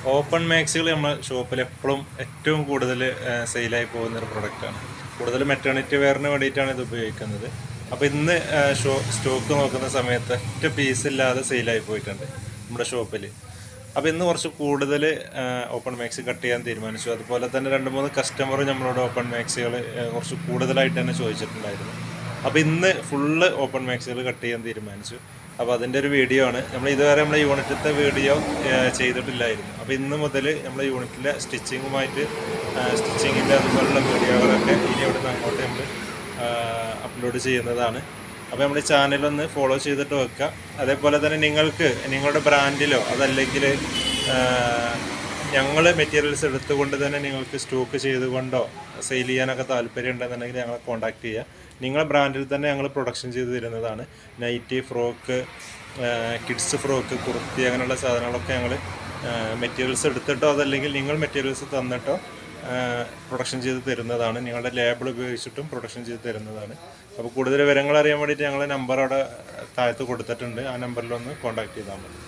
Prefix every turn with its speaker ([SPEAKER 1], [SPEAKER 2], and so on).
[SPEAKER 1] Open മാക്സികൾ നമ്മുടെ ഷോപ്പിൽ എപ്പോഴും ഏറ്റവും കൂടുതൽ സെയിലായി പോകുന്നൊരു പ്രൊഡക്റ്റാണ്. കൂടുതൽ മെറ്റേണിറ്റി വെയറിന് വേണ്ടിയിട്ടാണ് ഇത് ഉപയോഗിക്കുന്നത്. അപ്പോൾ ഇന്ന് സ്റ്റോക്ക് നോക്കുന്ന സമയത്ത് ഒറ്റ പീസില്ലാതെ സെയിലായി പോയിട്ടുണ്ട് നമ്മുടെ ഷോപ്പിൽ. അപ്പോൾ ഇന്ന് കുറച്ച് കൂടുതൽ ഓപ്പൺ മാക്സി കട്ട് ചെയ്യാൻ തീരുമാനിച്ചു. അതുപോലെ തന്നെ 2-3 കസ്റ്റമർ നമ്മളോട് ഓപ്പൺ മാക്സികൾ കുറച്ച് കൂടുതലായിട്ട് തന്നെ ചോദിച്ചിട്ടുണ്ടായിരുന്നു. അപ്പോൾ ഇന്ന് ഫുള്ള് ഓപ്പൺ മാക്സികൾ കട്ട് ചെയ്യാൻ തീരുമാനിച്ചു. അപ്പോൾ അതിൻ്റെ ഒരു വീഡിയോ ആണ്. നമ്മൾ ഇതുവരെ നമ്മളെ യൂണിറ്റിലത്തെ വീഡിയോ ചെയ്തിട്ടില്ലായിരുന്നു. അപ്പോൾ ഇന്ന് മുതൽ നമ്മളെ യൂണിറ്റിലെ സ്റ്റിച്ചിങ്ങിൻ്റെ അതുപോലുള്ള വീഡിയോകളൊക്കെ ഇനി അവിടെ നിന്ന് അങ്ങോട്ട് നമ്മൾ അപ്ലോഡ് ചെയ്യുന്നതാണ്. അപ്പോൾ നമ്മുടെ ചാനലൊന്ന് ഫോളോ ചെയ്തിട്ട് വെക്കുക. അതേപോലെ തന്നെ നിങ്ങൾക്ക് നിങ്ങളുടെ ബ്രാൻഡിലോ അതല്ലെങ്കിൽ ഞങ്ങൾ മെറ്റീരിയൽസ് എടുത്തുകൊണ്ട് തന്നെ നിങ്ങൾക്ക് സ്റ്റോക്ക് ചെയ്തുകൊണ്ടോ സെയിൽ ചെയ്യാനൊക്കെ താല്പര്യം ഉണ്ടെന്നുണ്ടെങ്കിൽ ഞങ്ങളെ കോൺടാക്ട് ചെയ്യുക. നിങ്ങളുടെ ബ്രാൻഡിൽ തന്നെ ഞങ്ങൾ പ്രൊഡക്ഷൻ ചെയ്ത് തരുന്നതാണ്. Nighty, frock, kids frock, kurti അങ്ങനെയുള്ള സാധനങ്ങളൊക്കെ ഞങ്ങൾ മെറ്റീരിയൽസ് എടുത്തിട്ടോ അതല്ലെങ്കിൽ നിങ്ങൾ മെറ്റീരിയൽസ് തന്നിട്ടോ പ്രൊഡക്ഷൻ ചെയ്ത് തരുന്നതാണ്. നിങ്ങളുടെ ലേബിൾ ഉപയോഗിച്ചിട്ടും പ്രൊഡക്ഷൻ ചെയ്ത് തരുന്നതാണ്. അപ്പോൾ കൂടുതൽ വിവരങ്ങൾ അറിയാൻ വേണ്ടിയിട്ട് ഞങ്ങൾ നമ്പർ അവിടെ താഴത്ത് കൊടുത്തിട്ടുണ്ട്. ആ നമ്പറിലൊന്ന് കോൺടാക്ട് ചെയ്താൽ മതി.